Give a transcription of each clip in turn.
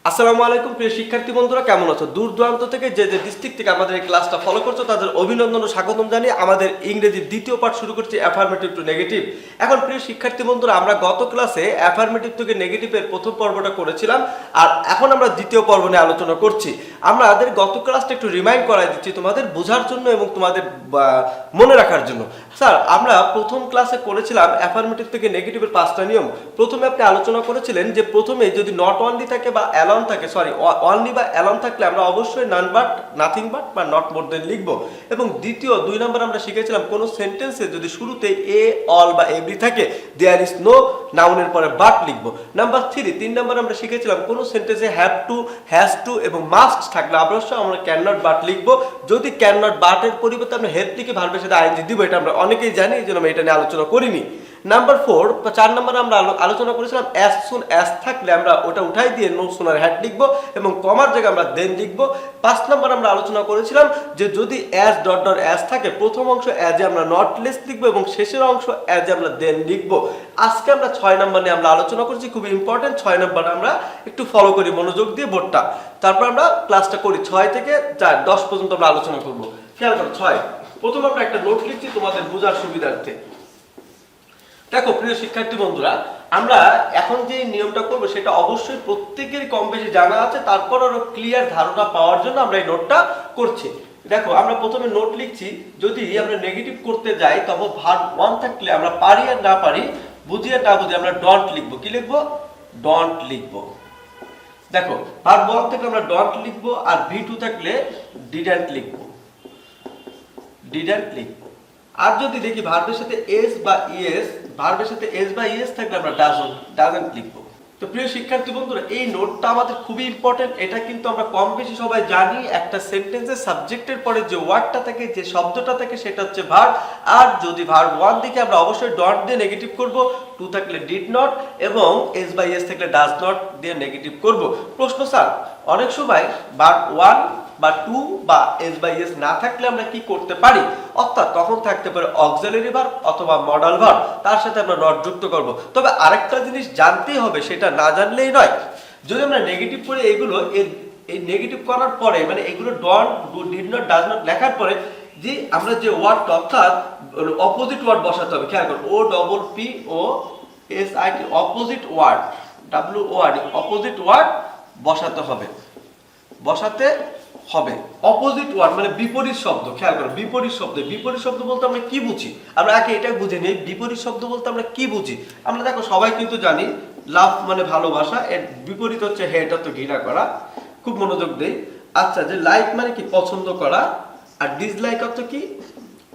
আসসালামু আলাইকুম প্রিয় শিক্ষার্থী বন্ধুরা, কেমন আছো? দূর দূরান্ত থেকে যে ডিস্ট্রিক্ট থেকে আমাদের এই ক্লাসটা ফলো করছো তাদের অভিনন্দন ও স্বাগতম জানিয়ে আমাদের ইংরেজির দ্বিতীয় পাঠ শুরু করছি, অ্যাফার্মেটিভ টু নেগেটিভ। এখন প্রিয় শিক্ষার্থী বন্ধুরা, আমরা গত ক্লাসে অ্যাফার্মেটিভ থেকে নেগেটিভের প্রথম পর্বটা করেছিলাম, আর এখন আমরা দ্বিতীয় পর্ব নিয়ে আলোচনা করছি। আমাদের গত ক্লাসটা একটু রিমাইন্ড করাই দিচ্ছি তোমাদের বোঝার জন্য এবং তোমাদের মনে রাখার জন্য। স্যার, আমরা প্রথম ক্লাসে করেছিলাম অ্যাফার্মেটিভ থেকে নেগেটিভের 5টা নিয়ম। প্রথমে আপনি আলোচনা করেছিলেন যে প্রথমে যদি নট অনলি থাকে বা অ্যালন থাকে, অনলি বা অ্যালন থাকলে আমরা অবশ্যই নান বাট, নাথিং বাট বা নট মোর দেন লিখবো। এবং দ্বিতীয় 2 নম্বর আমরা শিখেছিলাম কোনো সেন্টেন্সে যদি শুরুতে এ, অল বা এভরি থাকে, দেয়ার ইজ নো, নাউনের পরে বাট লিখবো। নাম্বার 3 নম্বর আমরা শিখেছিলাম কোনো সেন্টেন্সে হ্যাভ টু, হ্যাজ টু এবং মাস্ট থাকলে অবশ্যই আমরা ক্যান নট বাট লিখবো। যদি ক্যান নট বাটের পরিবর্তে আমরা হেল্প লিখে ভার্বের সাথে আইএনজি দিব, এটা আমরা অনেকেই জানি, এই জন্য আমি এটা নিয়ে আলোচনা করিনি। নাম্বার 4 নম্বর আমরা আলোচনা করেছিলাম অ্যাজ সুন অ্যাজ থাকলে আমরা ওটা উঠাই দিয়ে নো সুনার হ্যাড লিখবো এবং কমার জায়গায় আমরা দেন লিখবো। 5 নম্বর আমরা আলোচনা করেছিলাম যে যদি অ্যাজ ডট ডট অ্যাজ থাকে, প্রথম অংশ অ্যাজে আমরা নট লেস লিখবো এবং শেষের অংশ অ্যাজে আমরা দেন লিখবো। আজকে আমরা 6 নম্বর নিয়ে আমরা আলোচনা করছি, খুব ইম্পর্টেন্ট। 6 নম্বর আমরা একটু ফলো করি মনোযোগ দিয়ে বোর্ডটা, তারপর আমরা ক্লাসটা করি। 6 থেকে 10 পর্যন্ত আমরা আলোচনা করবো। খেয়াল করো, 6 প্রথম আমরা একটা নোট লিখছি তোমাদের বোঝার সুবিধার্থে। দেখো প্রিয় শিক্ষার্থী বন্ধুরা, আমরা এখন যে নিয়মটা করবো সেটা অবশ্যই প্রত্যেকেরই কম বেশি জানা আছে, তারপর আরো ক্লিয়ার ধারণা পাওয়ার জন্য আমরা এই নোটটা করছি। দেখো আমরা প্রথমে নোট লিখছি, যদি আমরা নেগেটিভ করতে যাই তবে ভার্ব 1 থাকলে আমরা পারি আর না পারি, বুঝি আর না বুঝি আমরা ডন্ট লিখবো। কি লিখবো? ডন্ট লিখবো। দেখো ভার্ব 1 থাকলে আমরা ডন্ট লিখবো, আর V2 থাকলে ডিডন্ট লিখবো। ডিডন্ট লিখবো। আর যদি দেখি ভার্বের সাথে এস বা ইএস, ভার্বের সাথে এস বা ইএস থাকলে আমরা ডাজন্ট লিখবো। তো প্রিয় শিক্ষার্থী বন্ধুরা, এই নোটটা আমাদের খুবই ইম্পর্টেন্ট। এটা কিন্তু আমরা কম বেশি সবাই জানি, একটা সেন্টেন্সের সাবজেক্টের পরে যে ওয়ার্ডটা থাকে, যে শব্দটা থাকে, সেটা হচ্ছে ভার্ব। আর যদি ভার্ব 1 দিকে আমরা অবশ্যই ডট দিয়ে নেগেটিভ করব, 2 থাকলে ডিড নট এবং এস বা ইএস থাকলে ডাজ নট দিয়ে নেগেটিভ করব। প্রশ্ন, স্যার অনেক সময় ভার্ব 1 বা 2 বা এস বাই এস না থাকলে আমরা কি করতে পারি? অর্থাৎ তখন থাকতে পারে অক্সিলারি ভার্ব অথবা মডাল ভার্ব, তার সাথে আমরা নট যুক্ত করব। তবে আরেকটা জিনিস জানতেই হবে, সেটা না জানলেই নয়। যদি আমরা নেগেটিভ করে এগুলো এই নেগেটিভ করার পরে, মানে এগুলো don't, did not, does not লেখার পরে যে আমরা যে ওয়ার্ডটা অর্থাৎ অপোজিট ওয়ার্ড বসাতে হবে। খেয়াল করো, O double P O S I T, opposite word, W O R D, opposite word বসাতে হবে। অপোজিট ওয়ার্ড মানে বিপরীত শব্দ। খেয়াল করো, বিপরীত শব্দ। বিপরীত শব্দ বলতে আমরা কি বুঝি? আমরা আগে এটা বুঝে নিই, বিপরীত শব্দ বলতে আমরা কি বুঝি। আমরা দেখো সবাই কিন্তু জানি লাভ মানে ভালোবাসা, এর বিপরীত হচ্ছে হেট, অর্থ ঘৃণা করা। খুব মনোযোগ দেই। আচ্ছা, যে লাইক মানে কি? পছন্দ করা। আর ডিসলাইক অর্থ কি?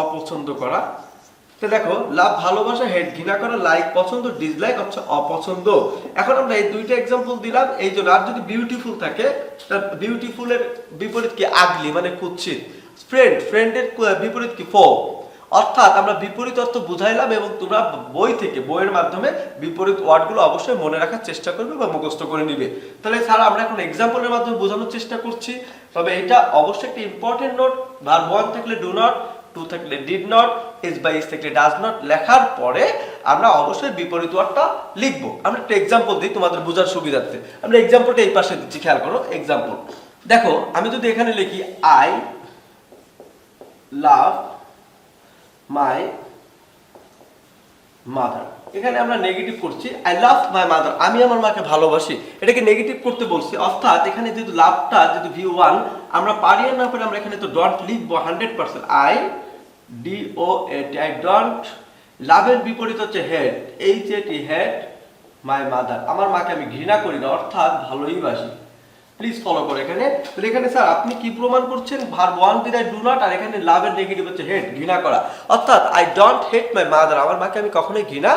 অপছন্দ করা। তো দেখো, লাভ ভালোবাসা, হেট ঘৃণা করা, লাইক পছন্দ, ডিসলাইক হচ্ছে অপছন্দ। এখন আমরা এই দুইটা एग्जांपल দিলাম এই জন্য। আর যদি বিউটিফুল থাকে, তার বিউটিফুলের বিপরীত কি? আগলি মানে কুৎসিত। ফ্রেন্ডের বিপরীত কি? ফো। অর্থাৎ আমরা বিপরীত অর্থ বুঝাইলাম এবং তোমরা বইয়ের মাধ্যমে বিপরীত ওয়ার্ডগুলো অবশ্যই মনে রাখার চেষ্টা করবে বা মুখস্থ করে নিবে। তাহলে স্যার আমরা এখন एग्जांपलेর মাধ্যমে বোঝানোর চেষ্টা করছি। তবে এটা অবশ্যই একটা ইম্পর্টেন্ট নোট। ভার্ব 1 থাকলে ডু নট, 2 থাকলে did not, S by S থাকলে ডাজ নট লেখার পরে আমরা অবশ্যই বিপরীত ওয়ার্ডটা লিখবো। আমরা একটা एग्जांपल দিই তোমাদের বোঝার সুবিধার্থে। আমরা एग्जांपलটা এই পাশে দিচ্ছি, খেয়াল করো। एग्जांपल দেখো, আমি যদি এখানে লিখি আই লাভ মাই মাদার, এখানে আমরা নেগেটিভ করছি। আই লাভ মাই মাদার, আমি আমার মাকে ভালোবাসি, এটাকে নেগেটিভ করতে বলছি। অর্থাৎ এখানে যদি লাভটা যদি V1 আমরা পারি আর না পারি, আমরা এখানে তো ডন্ট লিখবো 100%। I D O A T, I don't. লাভের বিপরীত হচ্ছে হেট, H A T, hate my mother, আমার মাকে আমি ঘৃণা করি না, অর্থাৎ ভালোই বাসি। প্লিজ ফলো করো এখানে। তো এখানে স্যার আপনি কি প্রমাণ করছেন? ভার্ব 1 দিয়ে আই ডু নট, আর এখানে লাভের নেগেটিভ হচ্ছে হেট, ঘৃণা করা। অর্থাৎ I don't hate my mother, আমার মাকে আমি কখনোই ঘৃণা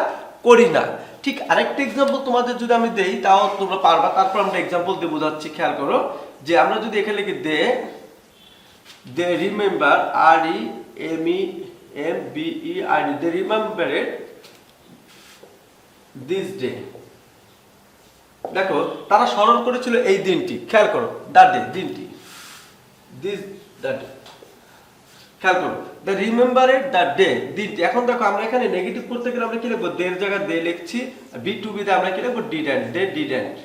করি না। ঠিক আরেকটা एग्जांपल তোমাদের যদি আমি দেই তাও তোমরা পারবা। তারপর আমরা एग्जांपल দিয়ে বোঝাচ্ছি। খেয়াল করো, যে আমরা যদি এখানে লিখি they remember, R E M E M B E R D, they remembered this day. দেখো, তারা স্মরণ করেছিল এই দিনটি। খেয়াল করো, দ্য ডে, দিনটি, দিস দ্য ডে। খেয়াল করো, দ্য রিমেম্বারেড দ্য ডে, দিনটি। এখন দেখো আমরা এখানে নেগেটিভ করতে গেলে আমরা কি লিখবো? দের জায়গায় দে লিখছি। বি টু বি তে আমরা কি লিখবো? Didn't, they didn't.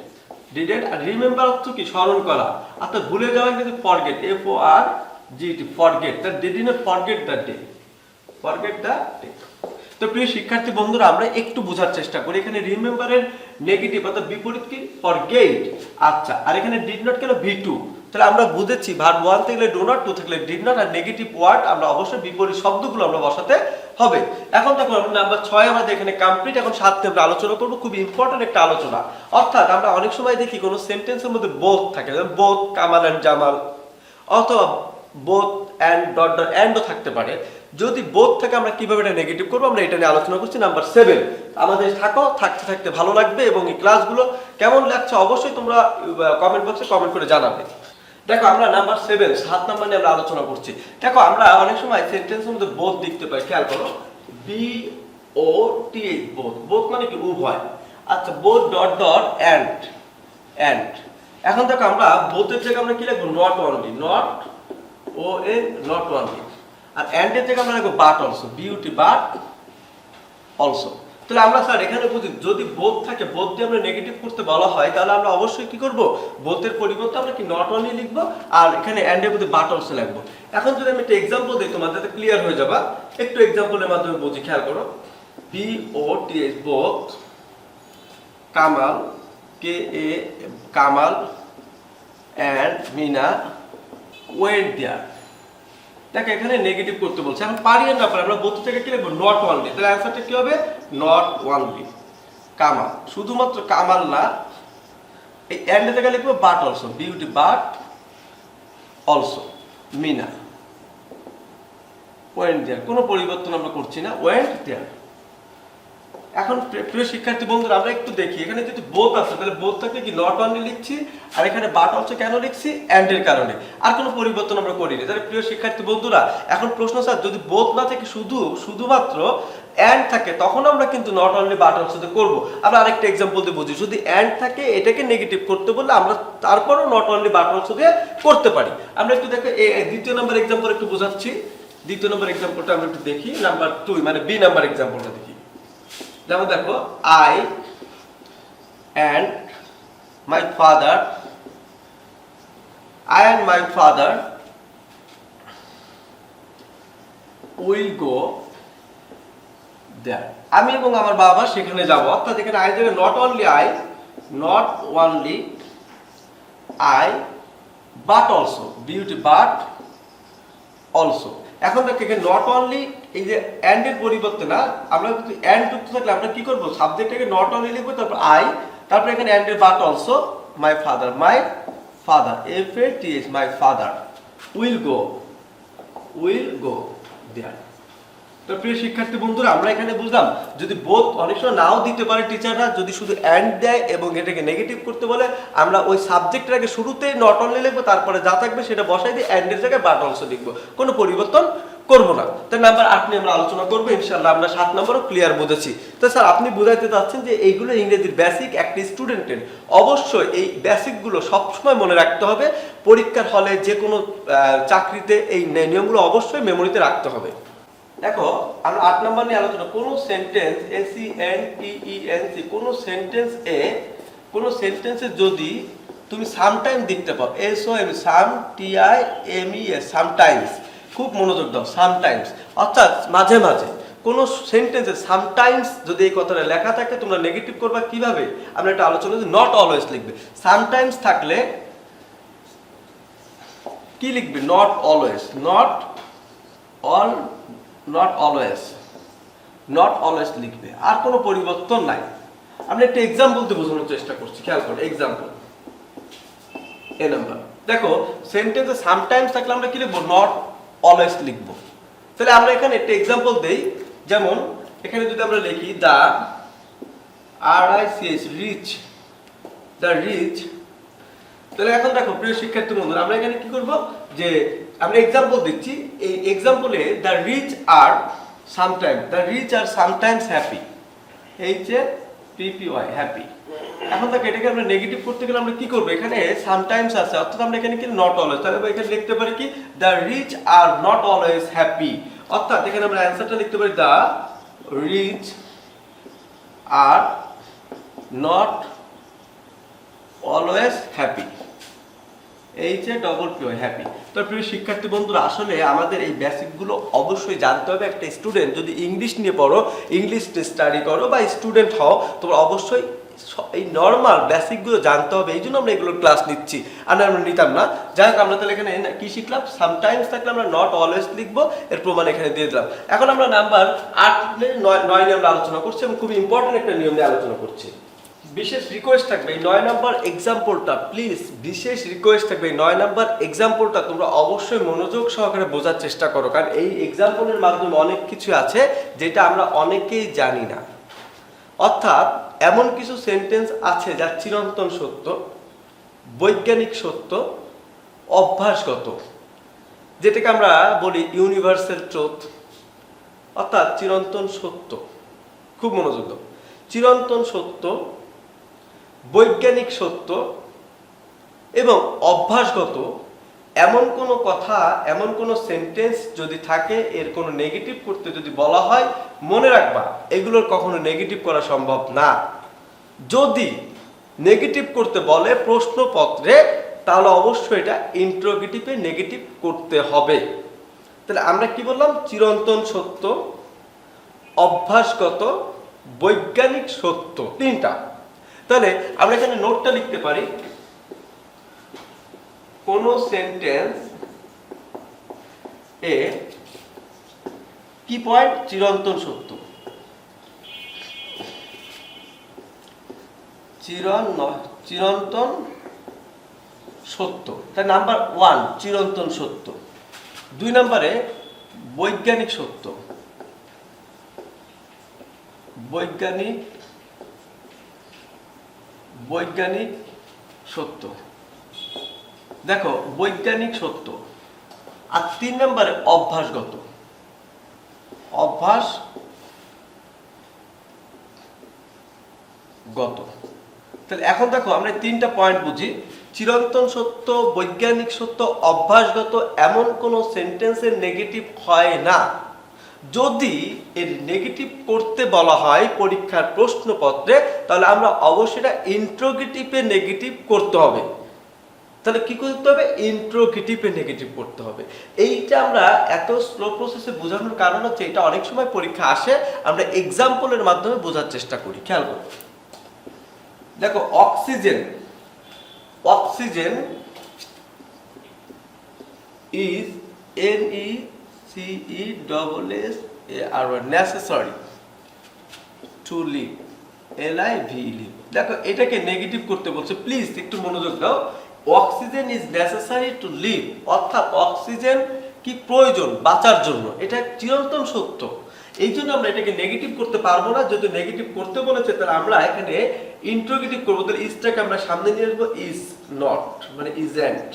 ডিডেন্ট। আর রিমেম্বার অর্থ কি? স্মরণ করা, অর্থাৎ ভুলে যাওয়া কিন্তু forget, FORGET, forget, that did not forget the day, forget the day. তো প্রিয় শিক্ষার্থী বন্ধুরা, আমরা একটু বোঝার চেষ্টা করি। এখানে রিমেম্বারের নেগেটিভ অর্থাৎ বিপরীত কি? ফরগেট। আচ্ছা, আর এখানে ডিড নট কেন? V2। তাহলে আমরা বুঝেছি ভার্ব 1 থাকলে ডু নট, 2 থাকলে ডিড নট, আর নেগেটিভ ওয়ার্ড আমরা অবশ্যই বিপরীত শব্দগুলো আমরা বসাতে হবে। এখন দেখো নাম্বার 6 আমাদের এখানে কমপ্লিট। এখন 7 আমরা আলোচনা করব, খুব ইম্পর্টেন্ট একটা আলোচনা। অর্থাৎ আমরা অনেক সময় দেখি কোন সেন্টেন্সের মধ্যে বোথ থাকে, যেমন বোথ কামাল এন্ড জামাল, অথবা বোথ এন্ড ডট ডট এন্ডও থাকতে পারে। যদি বোথ থাকে আমরা কিভাবে এটা নেগেটিভ করব, আমরা এটা নিয়ে আলোচনা করছি। নাম্বার 7 আমাদের থাকতে থাকতে ভালো লাগবে, এবং এই ক্লাসগুলো কেমন লাগছে অবশ্যই তোমরা কমেন্ট বক্সে কমেন্ট করে জানাবে। দেখো আমরা নাম্বার 7 নাম্বার নিয়ে আমরা আলোচনা করছি। দেখো আমরা অনেক সময় সেন্টেন্সের মধ্যে বোথ দেখতে পাই, খেয়াল করো, BOTH, বোথ। বোথ মানে কি? উভয়। আচ্ছা, বোথ ডট ডট এন্ড। এখন দেখো আমরা বোথের জায়গায় আমরা কি লিখবো? Not only, not only. আর এন্ড এর জায়গায় আমরা লিখবো বাট অলসো, বাট অলসো। তাহলে আমরা স্যার এখানে বুঝি, যদি বোথ থাকে, বোথ দিয়ে আমরা নেগেটিভ করতে বলা হয়, তাহলে আমরা অবশ্যই কি করব? বোথের পরিবর্তে আমরা কি নট অনলি লিখবো, আর এখানে এন্ড এর মধ্যে বাট অলসো লিখবো। এখন যদি আমি একটা एग्जांपल দেই তোমাদের, যাতে ক্লিয়ার হয়ে যাবে, একটু एग्जांपलेর মাধ্যমে বুঝি। খেয়াল করো, BOTH, both Kamal, Kamal and Mina went there. দেখো এখানে নেগেটিভ করতে বলছে, এখন পারি না পারি, আমরা বোথ থেকে কি লিখবো? Not only. তাহলে অ্যানসারটা কি হবে? Not only Kamal. শুধুমাত্র কামাল না, এই এন্ড এর জায়গায় লিখবো but also, but also Mina went there. কোনো পরিবর্তন আমরা করছি না, ওয়েন্ট দেয়ার। এখন প্রিয় শিক্ষার্থী বন্ধুরা, আমরা একটু দেখি, এখানে যদি বোথ আছে তাহলে বোথ থাকলে কি নট অনলি লিখছি, আর এখানে বাট অলসো কেন লিখছি? এন্ড এর কারণে, আর কোনো পরিবর্তন আমরা করিনি। তাহলে প্রিয় শিক্ষার্থী বন্ধুরা, এখন প্রশ্ন স্যার, যদি বোথ না থেকে শুধুমাত্র এন্ড থাকে, তখন আমরা কিন্তু নট অনলি বাট অলসো তে করব। আমরা আরেকটা एग्जांपल দিয়ে বুঝি, যদি এন্ড থাকে এটাকে নেগেটিভ করতে বললে আমরা তারপরও নট অনলি বাট অলসো দিয়ে করতে পারি। আমরা একটু দেখো দ্বিতীয় নাম্বার एग्जांपल একটু বোঝাচ্ছি। দ্বিতীয় নাম্বার एग्जांपलটা আমরা একটু দেখি, নাম্বার 2 মানে বি নাম্বার एग्जांपलটা দেখি। যেমন দেখো, I and my father will go there. আমি এবং আমার বাবা সেখানে যাব। অর্থাৎ এখানে আই থেকে not only I but also, but also. এখন দেখো এখানে নট অনলি, এই যে এন্ড এর পরিবর্তে না, আমরা যদি এন্ড যুক্ত থাকলে আমরা কি করব? সাবজেক্টটাকে নট অনলি লিখব, তারপর আই, তারপর এখানে এন্ড এর but also my father, FATH, my father will go there. তো প্রিয় শিক্ষার্থী বন্ধুরা, আমরা এখানে বুঝলাম, যদি বোথ অনেক সময় নাও দিতে পারে টিচাররা, যদি শুধু এন্ড দেয় এবং এটাকে নেগেটিভ করতে বলে, আমরা ওই সাবজেক্টটাকে শুরুতেই নট অনলি লিখবো, তারপরে যা থাকবে সেটা বসাই দিয়ে এন্ড এর জায়গায় বাট অলসো লিখবো, কোনো পরিবর্তন করব না। তাই নাম্বার 8 নিয়ে আমরা আলোচনা করবো ইনশাআল্লাহ। আমরা 7 নম্বরও ক্লিয়ার বুঝেছি। তো স্যার আপনি বুঝাইতে চাচ্ছেন যে এইগুলো ইংরেজির বেসিক, একটি স্টুডেন্টের অবশ্যই এই বেসিকগুলো সবসময় মনে রাখতে হবে। পরীক্ষার হলে যে কোনো চাকরিতে এই নিয়মগুলো অবশ্যই মেমোরিতে রাখতে হবে। দেখো আমরা 8 নাম্বার নিয়ে আলোচনা, কোন সেন্টেন্স কোন সেন্টেন্সে যদি তুমি সামটাইম দেখতে পাও, সামটাইমস, খুব মনোযোগ দাও, সামটাইমস অর্থাৎ মাঝে মাঝে। কোন সেন্টেন্সে সামটাইমস যদি এই কথাটা লেখা থাকে, তোমরা নেগেটিভ করবা কিভাবে, আমরা একটা আলোচনা, নট অলওয়েজ লিখবে। সামটাইমস থাকলে কি লিখবে? নট অলওয়েজ, নট অলওয়েজ লিখবে, আর কোনো পরিবর্তন নাই। আমরা একটা एग्जांपल দিয়ে বোঝানোর চেষ্টা করছি, খেয়াল করো। एग्जांपल এ নাম্বার, দেখো সেন্টেন্সে সামটাইমস থাকলে আমরা কি লিখবো? নট অলওয়েজ লিখবো। তাহলে আমরা এখানে একটা एग्जांपल দেই, যেমন এখানে যদি আমরা লিখি দা রিচ, তাহলে এখন দেখো প্রিয় শিক্ষার্থী বন্ধুরা, আমরা এখানে কি করব, যে আমরা एग्जांपल দিচ্ছি, এই एग्जांपले the rich are sometimes happy, HAPPY happy. এখন দেখো এটাকে আমরা নেগেটিভ করতে গেলে আমরা কি করব? এখানে সামটাইমস আছে, অর্থাৎ আমরা এখানে কি নট অলওয়েজ, তাহলে এখানে লিখতে পারি কি the rich are not always happy. অর্থাৎ এখানে আমরা অ্যানসারটা লিখতে পারি the rich are not always happy, HAPPY happy. তো প্রিয় শিক্ষার্থী বন্ধুরা, আসলে আমাদের এই বেসিকগুলো অবশ্যই জানতে হবে। একটা স্টুডেন্ট যদি ইংলিশ নিয়ে পড়ো, ইংলিশ স্টাডি করো বা স্টুডেন্ট হও, তোমরা অবশ্যই এই নর্মাল বেসিকগুলো জানতে হবে। এই জন্য আমরা এগুলো ক্লাস নিচ্ছি, আর আমরা নিতাম না। যাই হোক, আমরা তাহলে এখানে কি শিখলাম? সামটাইমস থাকলে আমরা নট অলওয়েজ লিখবো, এর প্রমাণ এখানে দিয়ে দিলাম। এখন আমরা নাম্বার 8 9 নিয়ে আমরা আলোচনা করছি এবং খুব ইম্পর্টেন্ট একটা নিয়ম নিয়ে আলোচনা করছি। বিশেষ রিকোয়েস্ট থাকবে এই 9 নাম্বার এক্সাম্পলটা, প্লিজ বিশেষ রিকোয়েস্ট থাকবে এই 9 নাম্বার এক্সাম্পলটা তোমরা অবশ্যই মনোযোগ সহকারে বোঝার চেষ্টা করো, কারণ এই এক্সাম্পলের মাধ্যমে অনেক কিছু আছে যেটা আমরা অনেকেই জানি না। অর্থাৎ এমন কিছু সেন্টেন্স আছে যা চিরন্তন সত্য, বৈজ্ঞানিক সত্য, অভ্যাসগত, যেটাকে আমরা বলি ইউনিভার্সাল ট্রুথ, অর্থাৎ চিরন্তন সত্য। খুব মনোযোগ দাও। চিরন্তন সত্য, বৈজ্ঞানিক সত্য এবং অভ্যাসগত এমন কোনো কথা, এমন কোনো সেন্টেন্স যদি থাকে, এর কোনো নেগেটিভ করতে যদি বলা হয়, মনে রাখবা এগুলোর কখনো নেগেটিভ করা সম্ভব না। যদি নেগেটিভ করতে বলে প্রশ্নপত্রে, তাহলে অবশ্যই এটা ইন্টারোগেটিভে নেগেটিভ করতে হবে। তাহলে আমরা কি বললাম? চিরন্তন সত্য, অভ্যাসগত, বৈজ্ঞানিক সত্য, তিনটা। তাহলে আমরা এখানে নোটটা লিখতে পারি, কোন সেন্টেন্স এ কি পয়েন্ট? চিরন্তন সত্য, চিরন্তন সত্য। তাই নাম্বার 1 চিরন্তন সত্য। 2 নম্বরে বৈজ্ঞানিক সত্য, বৈজ্ঞানিক সত্য। দেখো, বৈজ্ঞানিক সত্য। আর 3 নম্বরে অভ্যাসগত, তাহলে এখন দেখো আমরা 3টা পয়েন্ট বুঝি। চিরন্তন সত্য, বৈজ্ঞানিক সত্য, অভ্যাসগত এমন কোনো সেন্টেন্সের নেগেটিভ হয় না। যদি এর নেগেটিভ করতে বলা হয় পরীক্ষার প্রশ্নপত্রে, তাহলে আমরা অবশ্যই এটা ইন্টারোগেটিভে নেগেটিভ করতে হবে। তাহলে কি করতে হবে? ইন্টারোগেটিভে নেগেটিভ করতে হবে। এইটা আমরা এত স্লো প্রসেসে বোঝানোর কারণ হচ্ছে, এটা অনেক সময় পরীক্ষা আসে, আমরা এক্সাম্পলের মাধ্যমে বোঝার চেষ্টা করি। খেয়াল করো, দেখো oxygen is necessary to live, live। দেখো এটাকে নেগেটিভ করতে বলছে, প্লিজ একটু মনোযোগ দাও। Oxygen is necessary to live, অর্থাৎ অক্সিজেন কি প্রয়োজন বাঁচার জন্য, এটা চিরন্তন সত্য। এই জন্য আমরা এটাকে নেগেটিভ করতে পারবো না। যদি নেগেটিভ করতে বলেছে, তাহলে আমরা এখানে ইন্টারোগেটিভ করবো। তাহলে ইজটাকে আমরা সামনে নিয়ে আসবো, ইজ নট মানে ইজেন্ট,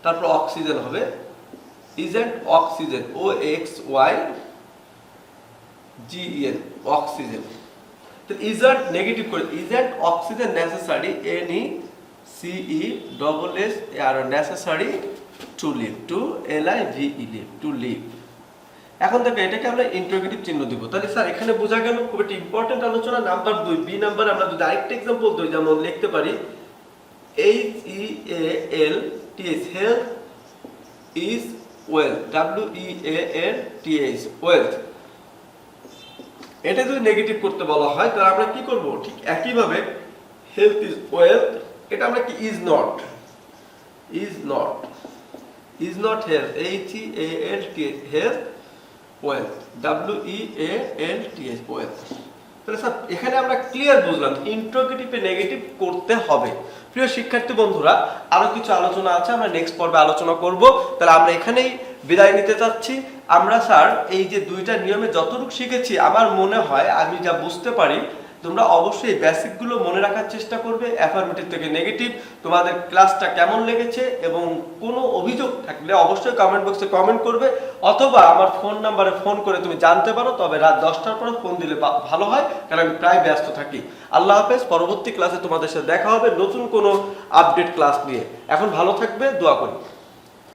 তারপর অক্সিজেন হবে, ইজেন্ট অক্সিজেন, OXYGEN অক্সিজেন। তো ইজেন্ট নেগেটিভ করে, isn't oxygen necessary, NECESSAR necessary to live, to LIVE live, to live. এখন দেখো এটাকে আমরা ইন্টারোগেটিভ চিহ্ন দিব। তাহলে স্যার এখানে বোঝা গেল খুব একটা ইম্পর্টেন্ট আলোচনা। নাম্বার 2 বি নাম্বার আমরা যদি আরেকটা एग्जांपल দিই, যেমন লিখতে পারি HEALTH health is wealth, WEALTH wealth. এটা যদি নেগেটিভ করতে বলা হয়, তাহলে আমরা কি করব? ঠিক একই ভাবে হেলথ ইজ ওয়েলথ, এটা আমরা কি is not health, HEALTH health wealth, WEALTH wealth. তাহলে স্যার এখানে আমরা ক্লিয়ার বুঝলাম ইন্টারোগেটিভে নেগেটিভ করতে হবে। প্রিয় শিক্ষার্থী বন্ধুরা, আরো কিছু আলোচনা আছে, আমরা নেক্সট পর্বে আলোচনা করব। তাহলে আমরা এখানেই বিদায় নিতে চাচ্ছি। আমরা স্যার এই যে 2টা নিয়মে যতটুকু শিখেছি, আমার মনে হয় আমি যা বুঝতে পারি, তোমরা অবশ্যই এই বেসিকগুলো মনে রাখার চেষ্টা করবে। অ্যাফার্মেটিভ থেকে নেগেটিভ, তোমাদের ক্লাসটা কেমন লেগেছে এবং কোনো অভিযোগ থাকলে অবশ্যই কমেন্ট বক্সে কমেন্ট করবে, অথবা আমার ফোন নাম্বারে ফোন করে তুমি জানতে পারো। তবে রাত 10টার পরে ফোন দিলে ভালো হয়, কারণ আমি প্রায় ব্যস্ত থাকি। আল্লাহ হাফেজ। পরবর্তী ক্লাসে তোমাদের সাথে দেখা হবে নতুন কোনো আপডেট ক্লাস নিয়ে। এখন ভালো থাকবে, দোয়া করি।